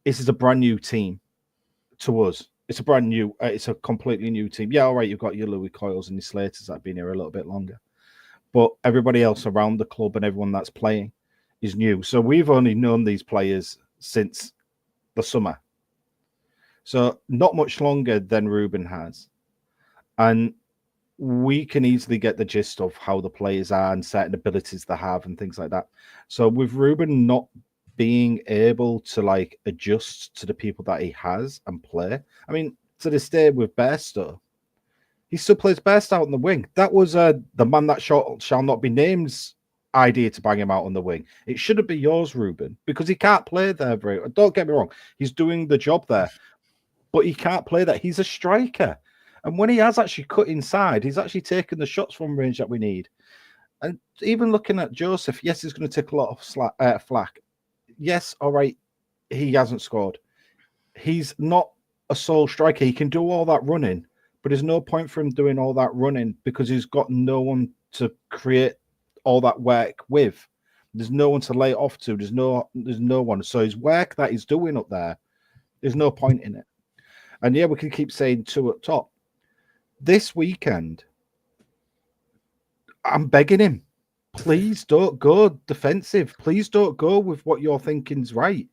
Speaker 5: this is a brand new team to us. It's a completely new team. Yeah, all right, you've got your Louis Coyles and your Slaters that have been here a little bit longer, but everybody else around the club and everyone that's playing is new. So we've only known these players since the summer, so not much longer than Ruben has, and we can easily get the gist of how the players are and certain abilities they have and things like that. So with Ruben not being able to adjust to the people that he has and play, I mean, to this day with Bairstow, he still plays Bairstow out on the wing. That was the man that shall not be named's idea to bang him out on the wing. It shouldn't be yours, Ruben, because he can't play there very well. Don't get me wrong, he's doing the job there, but he can't play that. He's a striker. And when he has actually cut inside, he's actually taken the shots from range that we need. And even looking at Joseph, yes, he's going to take a lot of flack. Yes, all right, he hasn't scored. He's not a sole striker. He can do all that running, but there's no point for him doing all that running because he's got no one to create all that work with. There's no one to lay it off to. There's no one. So his work that he's doing up there, there's no point in it. And yeah, we can keep saying 2 up top. This weekend, I'm begging him, please don't go defensive. Please don't go with what you're thinking's right.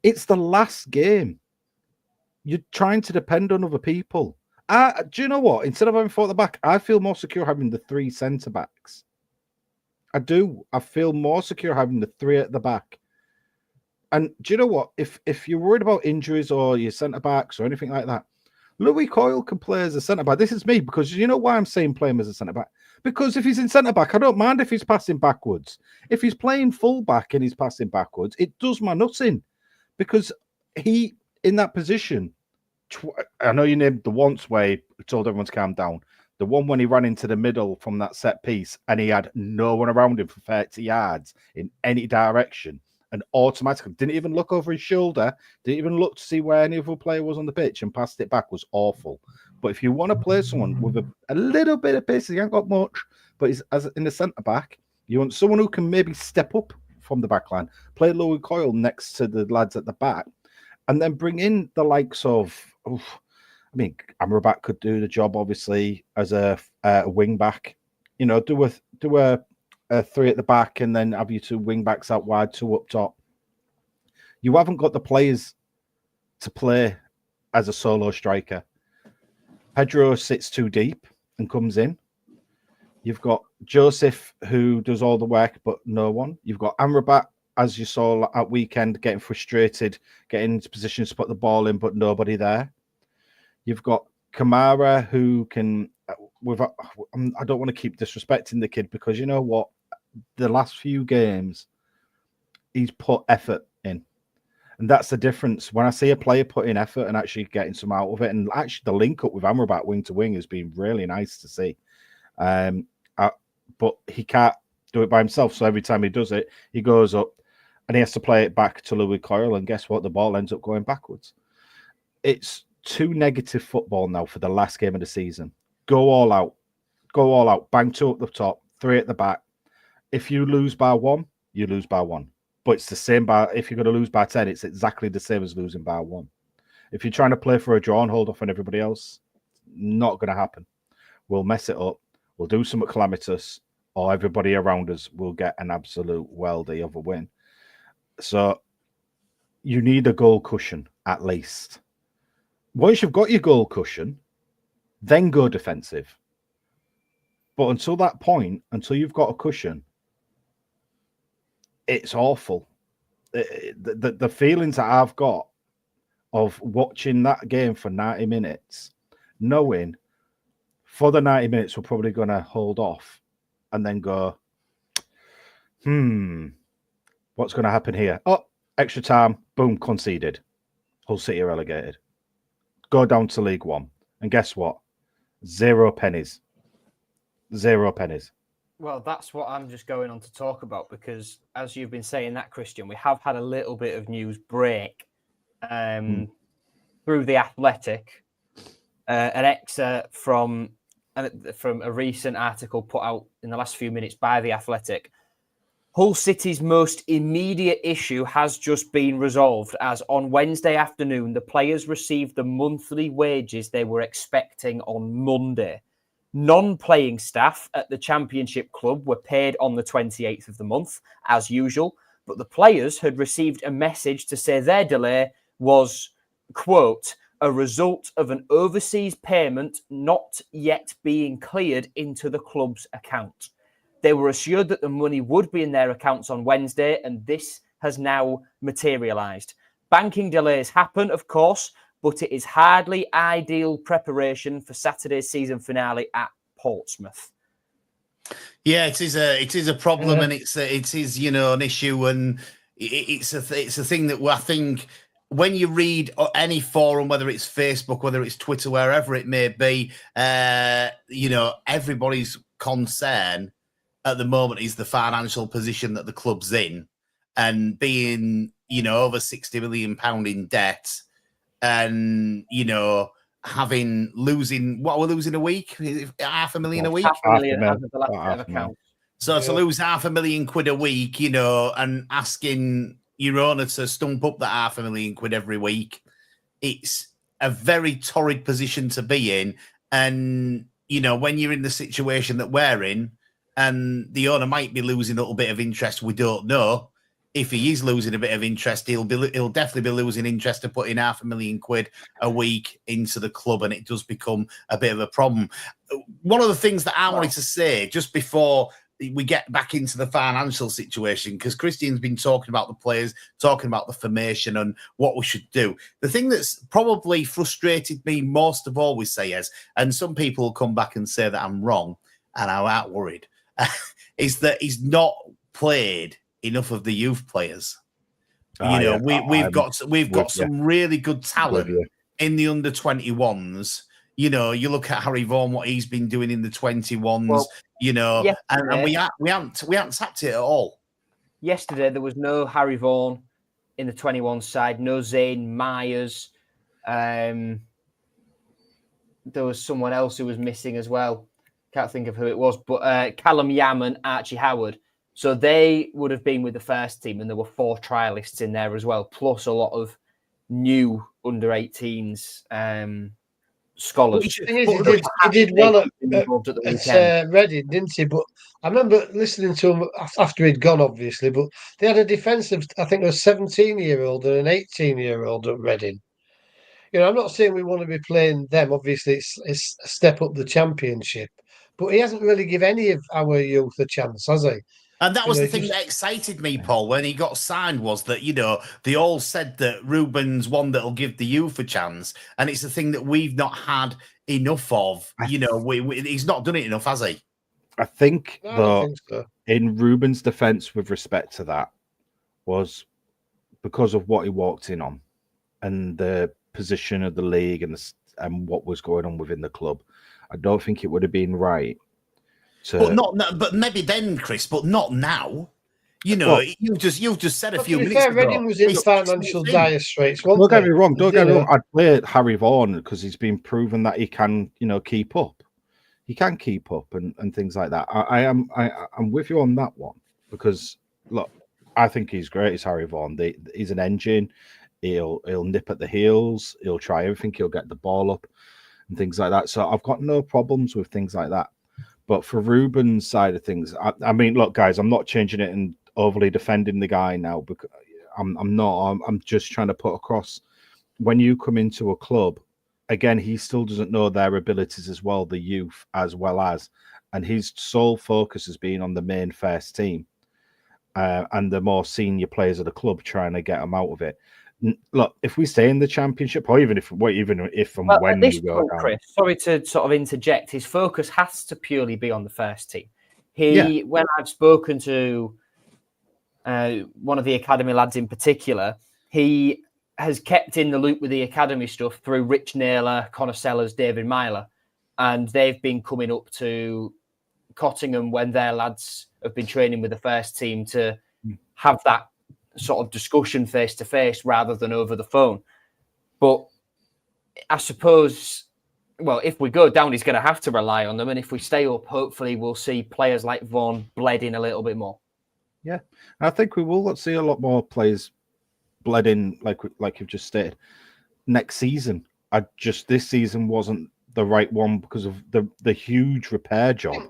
Speaker 5: It's the last game. You're trying to depend on other people. Do you know what? Instead of having 4 at the back, I feel more secure having the 3 centre-backs. I do. I feel more secure having the 3 at the back. And do you know what? If you're worried about injuries or your centre-backs or anything like that, Louis Coyle can play as a centre-back. This is me, because you know why I'm saying play him as a centre-back? Because if he's in centre-back, I don't mind if he's passing backwards. If he's playing full-back and he's passing backwards, it does my nuts in. Because he, in that position, I know you named the once where he told everyone to calm down. The one when he ran into the middle from that set piece and he had no one around him for 30 yards in any direction. And automatically didn't even look over his shoulder, didn't even look to see where any other player was on the pitch and passed it back, was awful. But if you want to play someone with a little bit of pace, he ain't got much, but he's as in the centre back, you want someone who can maybe step up from the back line, play Louis Coyle next to the lads at the back, and then bring in the likes of, I mean, Amrabat could do the job, obviously, as a wing back. You know, do a 3 at the back and then have your 2 wing backs out wide, 2 up top. You haven't got the players to play as a solo striker. Pedro sits too deep and comes in. You've got Joseph, who does all the work, but no one. You've got Amrabat, as you saw at weekend, getting frustrated, getting into positions to put the ball in, but nobody there. You've got Kamara, who can I don't want to keep disrespecting the kid because you know what, the last few games he's put effort in, and that's the difference. When I see a player put in effort and actually getting some out of it, and actually the link up with Amrabat wing to wing has been really nice to see. But he can't do it by himself, so every time he does it, he goes up and he has to play it back to Louis Coyle, and guess what? The ball ends up going backwards. It's too negative football now for the last game of the season. Go all out. Bang 2 up the top, 3 at the back. If you lose by 1, you lose by 1. But it's the same if you're going to lose by 10, it's exactly the same as losing by 1. If you're trying to play for a draw and hold off on everybody else, not going to happen. We'll mess it up. We'll do something calamitous, or everybody around us will get an absolute weldy of a win. So you need a goal cushion, at least. Once you've got your goal cushion, then go defensive. But until that point, until you've got a cushion, it's awful. The feelings that I've got of watching that game for 90 minutes, knowing for the 90 minutes we're probably going to hold off and then go, what's going to happen here? Oh, extra time, boom, conceded. Hull City are relegated. Go down to League One. And guess what? 0 pennies. 0 pennies.
Speaker 4: Well, that's what I'm just going on to talk about, because as you've been saying that, Christian, we have had a little bit of news break through The Athletic. An excerpt from a recent article put out in the last few minutes by The Athletic. Hull City's most immediate issue has just been resolved, as on Wednesday afternoon, the players received the monthly wages they were expecting on Monday. Non-playing staff at the Championship club were paid on the 28th of the month, as usual, but the players had received a message to say their delay was, quote, a result of an overseas payment not yet being cleared into the club's account. They were assured that the money would be in their accounts on Wednesday, and this has now materialised. Banking delays happen, of course, but it is hardly ideal preparation for Saturday's season finale at Portsmouth.
Speaker 3: Yeah, it is a problem, and it is an issue, and it's a thing that I think when you read any forum, whether it's Facebook, whether it's Twitter, wherever it may be, everybody's concern at the moment is the financial position that the club's in, and being over £60 million in debt. And losing a week, $500,000 a week,
Speaker 4: $500,000 the last set of accounts.
Speaker 3: So to lose £500,000 a week, and asking your owner to stump up that £500,000 every week, it's a very torrid position to be in. And when you're in the situation that we're in, and the owner might be losing a little bit of interest, we don't know. If he is losing a bit of interest, he'll definitely be losing interest to putting £500,000 a week into the club, and it does become a bit of a problem. One of the things that I wanted to say just before we get back into the financial situation, because Christian's been talking about the players, talking about the formation and what we should do. The thing that's probably frustrated me most of all with Sayers, and some people will come back and say that I'm wrong, and I'm out worried, is that he's not played enough of the youth players. We've got some really good talent in the under 21s. You look at Harry Vaughan, what he's been doing in the 21s. And we haven't tapped it at all.
Speaker 4: Yesterday there was no Harry Vaughan in the 21 side, no Zane Myers. There was someone else who was missing as well. Can't think of who it was, but Callum Yam and Archie Howard. So they would have been with the first team, and there were 4 trialists in there as well, plus a lot of new under-18s scholars.
Speaker 6: He did well at Reading, didn't he? But I remember listening to him after he'd gone, obviously, but they had a defensive, I think it was a 17-year-old and an 18-year-old at Reading. I'm not saying we want to be playing them. Obviously, it's a step up the Championship. But he hasn't really given any of our youth a chance, has he?
Speaker 3: And that was the thing that excited me, Paul, when he got signed, was that, they all said that Ruben's one that'll give the youth a chance. And it's the thing that we've not had enough of. He's not done it enough, has he?
Speaker 5: I think,
Speaker 6: No, I
Speaker 5: though,
Speaker 6: don't think so.
Speaker 5: in Ruben's defence with respect to that was because of what he walked in on and the position of the league and what was going on within the club. I don't think it would have been right to...
Speaker 3: But maybe then, Chris, but not now. You've just said a few
Speaker 6: To be
Speaker 3: minutes
Speaker 6: fair,
Speaker 3: ago.
Speaker 6: Reading was in
Speaker 3: it's
Speaker 6: financial
Speaker 3: thing.
Speaker 6: dire straits.
Speaker 5: Don't get me wrong. I'd play Harry Vaughan because he's been proven that he can, keep up. He can keep up and things like that. I'm with you on that one because look, I think he's great. He's Harry Vaughan. He's an engine. He'll nip at the heels. He'll try everything. He'll get the ball up and things like that. So I've got no problems with things like that. But for Ruben's side of things, I mean, look, guys, I'm not changing it and overly defending the guy now because I'm not. I'm just trying to put across when you come into a club. Again, he still doesn't know their abilities as well, the youth as well as, and his sole focus has been on the main first team and the more senior players of the club, trying to get them out of it. Look, if we stay in the championship, or even if and when we go down,
Speaker 4: Chris, sorry to sort of interject, his focus has to purely be on the first team. When I've spoken to one of the academy lads in particular, he has kept in the loop with the academy stuff through Rich Naylor, Connor Sellers, David Myler, and they've been coming up to Cottingham when their lads have been training with the first team to have that sort of discussion face to face rather than over the phone. But I suppose, well, if we go down, he's going to have to rely on them, and if we stay up, hopefully we'll see players like Vaughan bled in a little bit more.
Speaker 5: Yeah, I think we will see a lot more players bled in, like you've just stated, next season. This season wasn't the right one because of the huge repair job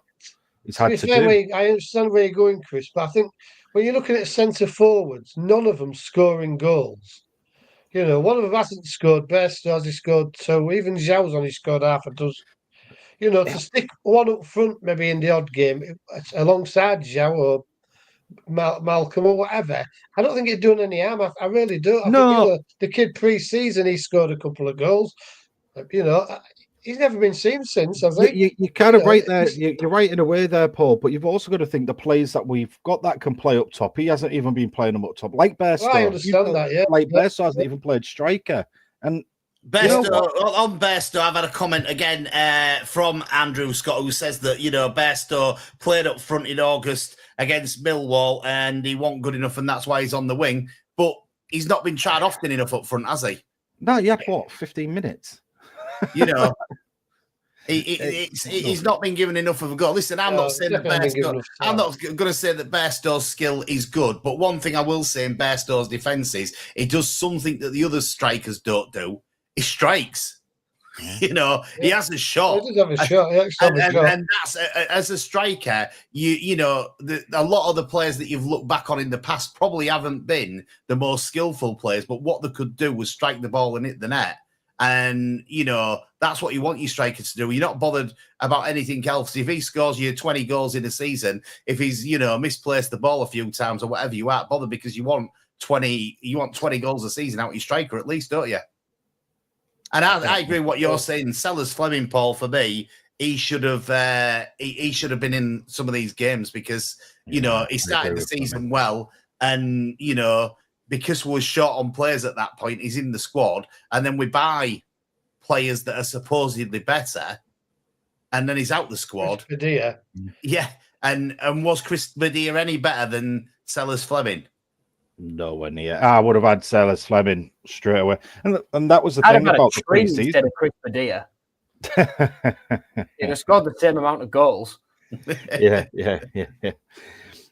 Speaker 5: he's had to do.
Speaker 6: I understand where you're going, Chris, but I think when you're looking at centre forwards, none of them scoring goals. One of them hasn't scored. Bairstow has scored two. Even Zhao's only scored half a dozen. To stick one up front, maybe in the odd game, alongside Zhao or Malcolm or whatever, I don't think it'd done any harm. I really do. I think the kid pre-season he scored a couple of goals. He's never been seen since, has he?
Speaker 5: You're kind of right there. You're right in a way there, Paul. But you've also got to think the players that we've got that can play up top. He hasn't even been playing them up top, like Bairstow.
Speaker 6: Well, I understand that. Yeah,
Speaker 5: like Bairstow hasn't even played striker. And
Speaker 3: on Bairstow, I've had a comment again from Andrew Scott who says that Bairstow played up front in August against Millwall and he wasn't good enough, and that's why he's on the wing. But he's not been tried often enough up front, has he?
Speaker 5: No, he had 15 minutes.
Speaker 3: He's not been given enough of a goal. Listen, I'm not saying that Bairstow. I'm not going to say that Bairstow's skill is good, but one thing I will say in Bairstow's defence is he does something that the other strikers don't do. He strikes. He has a shot.
Speaker 6: He does have a shot.
Speaker 3: And that's as a striker. A lot of the players that you've looked back on in the past probably haven't been the most skillful players, but what they could do was strike the ball and hit the net. And, that's what you want your striker to do. You're not bothered about anything else. If he scores you 20 goals in a season, if he's, misplaced the ball a few times or whatever, you aren't bothered because you want 20 goals a season out of your striker at least, don't you? And I agree with what you're saying. Sellers Fleming, Paul, for me, he should have been in some of these games because, he started the season well and, because we're short on players at that point, he's in the squad, and then we buy players that are supposedly better, and then he's out the squad.
Speaker 6: Chris Padilla.
Speaker 3: Yeah, and was Chris Padilla any better than Sellers Fleming?
Speaker 5: Nowhere near. I would have had Sellers Fleming straight away, and that was the thing about the pre-season.
Speaker 4: Instead of Chris Padilla, he'd have scored the same amount of goals.
Speaker 5: Yeah.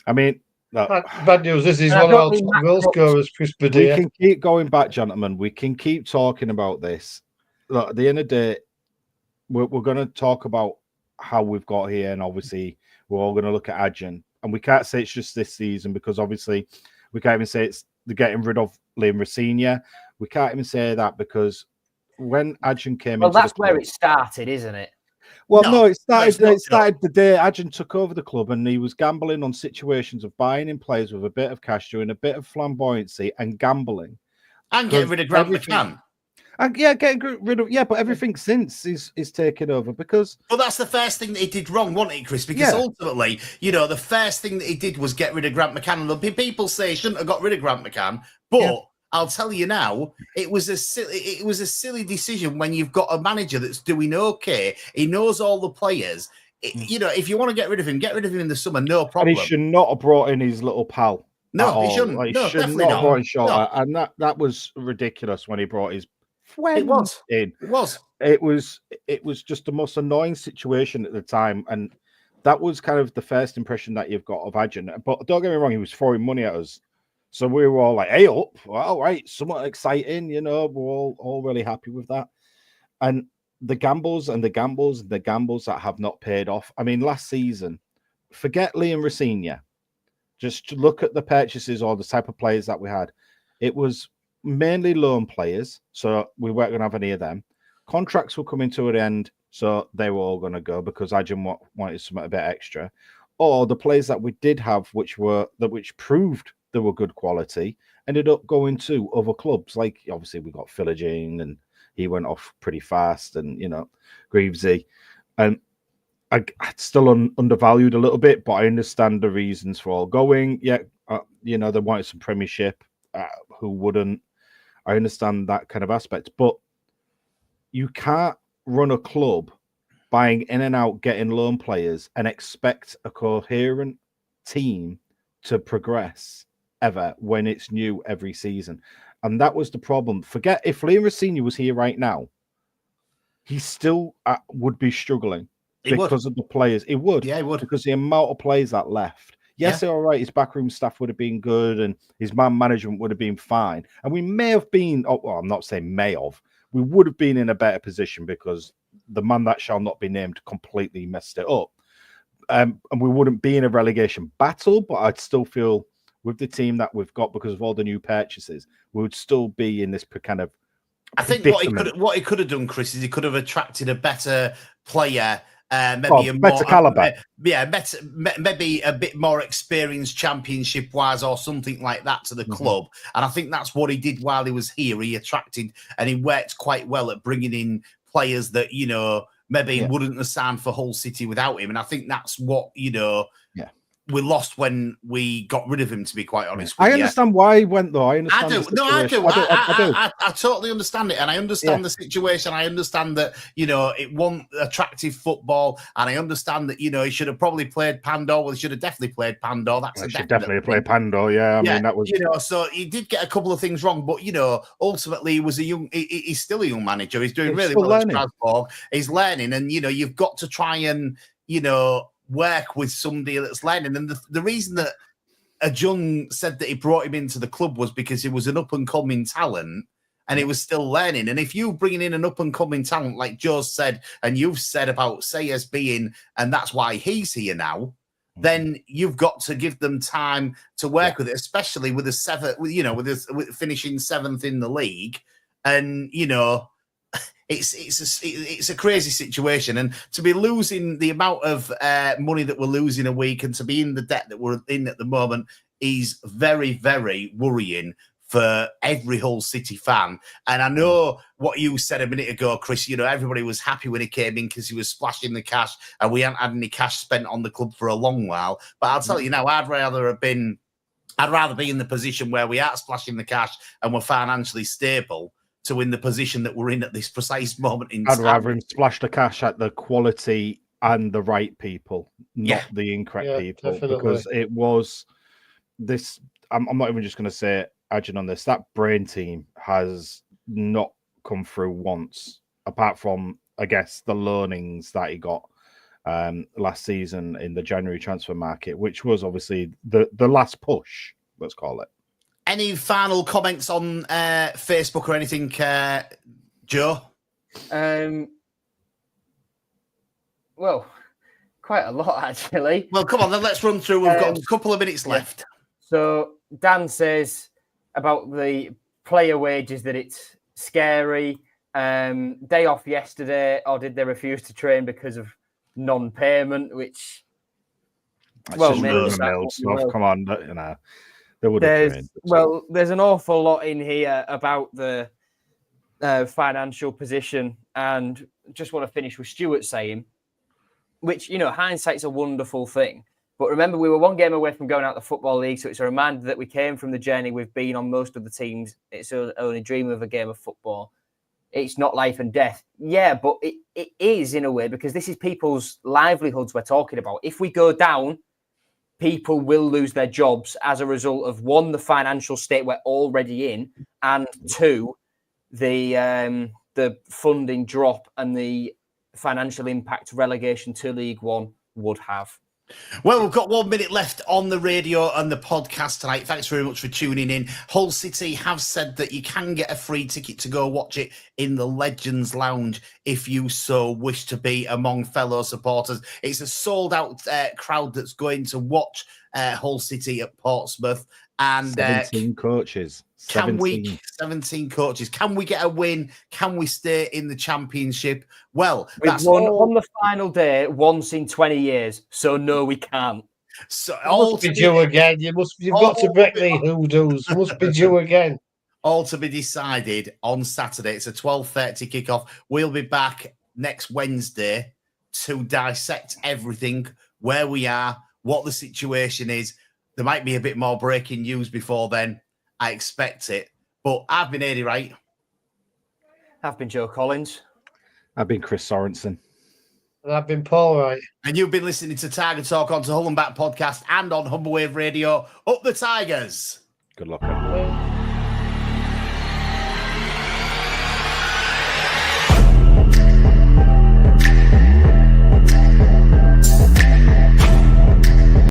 Speaker 5: I mean. No.
Speaker 6: Bad news. This is one of our top goal scorers, Chris Padilla.
Speaker 5: We can keep going back, gentlemen. We can keep talking about this. Look, at the end of the day, we're going to talk about how we've got here, and obviously, we're all going to look at Adjan. And we can't say it's just this season because obviously, we can't even say it's the getting rid of Liam Rosenior. We can't even say that because when Adjan came
Speaker 4: into that's where it started, isn't it?
Speaker 5: Well, no, it started the day Adjan took over the club and he was gambling on situations of buying in players with a bit of cash, doing a bit of flamboyancy and gambling.
Speaker 3: And getting rid of Grant McCann.
Speaker 5: Getting rid of but everything since is taken over because.
Speaker 3: Well, that's the first thing that he did wrong, wasn't it, Chris? Because ultimately, the first thing that he did was get rid of Grant McCann. And people say he shouldn't have got rid of Grant McCann, but I'll tell you now, it was a silly decision when you've got a manager that's doing okay. He knows all the players. If you want to get rid of him in the summer, no problem.
Speaker 5: And he should not have brought in his little pal.
Speaker 3: No, he shouldn't.
Speaker 5: Like,
Speaker 3: no,
Speaker 5: should
Speaker 3: definitely
Speaker 5: not have brought in
Speaker 3: not.
Speaker 5: Shorter. And that was ridiculous when he brought his friend
Speaker 3: It was.
Speaker 5: in.
Speaker 3: It was.
Speaker 5: It was just the most annoying situation at the time. And that was kind of the first impression that you've got of Adrian. But don't get me wrong, he was throwing money at us. So we were all like, hey, up. Well, all right, somewhat exciting, we're all really happy with that. And the gambles that have not paid off. I mean, last season, forget Liam Rossigna. Just look at the purchases or the type of players that we had. It was mainly loan players, so we weren't going to have any of them. Contracts were coming to an end, so they were all going to go because Adrian wanted something a bit extra. Or the players that we did have, which proved they were good quality, ended up going to other clubs. Like, obviously, we got Philogene, and he went off pretty fast, and, Greavesy. And I still undervalued a little bit, but I understand the reasons for all going. They wanted some Premiership. Who wouldn't? I understand that kind of aspect. But you can't run a club buying in and out, getting loan players, and expect a coherent team to progress ever when it's new every season. And that was the problem. Forget if Liam Rossigna was here right now, he still would be struggling because of the players. He would.
Speaker 3: Yeah, he would.
Speaker 5: Because the amount of players that left. Yes, they're all right. His backroom staff would have been good and his man management would have been fine. And we may have been, I'm not saying may have, we would have been in a better position because the man that shall not be named completely messed it up. And we wouldn't be in a relegation battle, but I'd still feel with the team that we've got because of all the new purchases, we would still be in this kind of.
Speaker 3: I think what he could have done, Chris, is he could have attracted a better player, maybe a
Speaker 5: better caliber,
Speaker 3: maybe a bit more experienced championship wise or something like that to the club. And I think that's what he did while he was here. He attracted and he worked quite well at bringing in players that maybe wouldn't have signed for Hull City without him. And I think that's what we lost when we got rid of him, to be quite honest with you.
Speaker 5: I understand why he went, though. I do.
Speaker 3: I do. I totally understand it. And I understand the situation. I understand that, it wasn't attractive football. And I understand that, he should have probably played Pandor. Well, he should have definitely played Pandor. He should definitely
Speaker 5: play Pandor, yeah. I mean, that was...
Speaker 3: so he did get a couple of things wrong. But, ultimately, he's still a young manager. He's doing really well at Strasbourg. He's learning. And, you've got to try and, work with somebody that's learning. And the reason that Jung said that he brought him into the club was because he was an up-and-coming talent and he was still learning. And if you're bringing in an up-and-coming talent, like Joe said, and you've said about Sayers being, and that's why he's here now, then you've got to give them time to work with it, especially with a seventh, with finishing seventh in the league. And, it's a crazy situation, and to be losing the amount of money that we're losing a week, and to be in the debt that we're in at the moment is very, very worrying for every Hull City fan. And I know what you said a minute ago, Chris. Everybody was happy when he came in because he was splashing the cash, and we hadn't had any cash spent on the club for a long while. But I'll tell you now, I'd rather be in the position where we are splashing the cash and we're financially stable, to in the position that we're in at this precise moment in time.
Speaker 5: I'd rather him splash the cash at the quality and the right people, not the incorrect people. Definitely. Because it was this, I'm not even just going to say it, Adrian, on this, that brain team has not come through once, apart from, I guess, the learnings that he got last season in the January transfer market, which was obviously the last push, let's call it.
Speaker 3: Any final comments on Facebook or anything, Joe?
Speaker 4: Well, quite a lot, actually.
Speaker 3: Well, come on, then let's run through. We've got a couple of minutes left.
Speaker 4: So Dan says about the player wages that it's scary. Day off yesterday, or did they refuse to train because of non-payment, which...
Speaker 5: Come on, They would
Speaker 4: there's an awful lot in here about the financial position. And just want to finish with Stuart saying, which, hindsight's a wonderful thing. But remember, we were one game away from going out the Football League, so it's a reminder that we came from the journey we've been on most of the teams. It's only dream of a game of football. It's not life and death. Yeah, but it is in a way, because this is people's livelihoods we're talking about. If we go down, people will lose their jobs as a result of, one, the financial state we're already in, and two, the funding drop and the financial impact relegation to League One would have.
Speaker 3: Well, we've got 1 minute left on the radio and the podcast tonight. Thanks very much for tuning in. Hull City have said that you can get a free ticket to go watch it in the Legends Lounge if you so wish to be among fellow supporters. It's a sold-out crowd that's going to watch Hull City at Portsmouth. And
Speaker 5: 17 coaches.
Speaker 3: 17 coaches. Can we get a win? Can we stay in the Championship? Well,
Speaker 4: we've won on the final day once in 20 years, so no, we can't.
Speaker 3: So
Speaker 6: must be due again. You've got to break the hoodoos. Must be due again.
Speaker 3: All to be decided on Saturday. It's a 12:30 kickoff. We'll be back next Wednesday to dissect everything, where we are, what the situation is. There might be a bit more breaking news before then. I expect it. But I've been Eddie Wright.
Speaker 4: I've been Joe Collins.
Speaker 5: I've been Chris Sorensen.
Speaker 6: And I've been Paul Wright.
Speaker 3: And you've been listening to Tiger Talk on to Hull and Back podcast and on Humber Wave Radio. Up the Tigers.
Speaker 5: Good luck, everyone.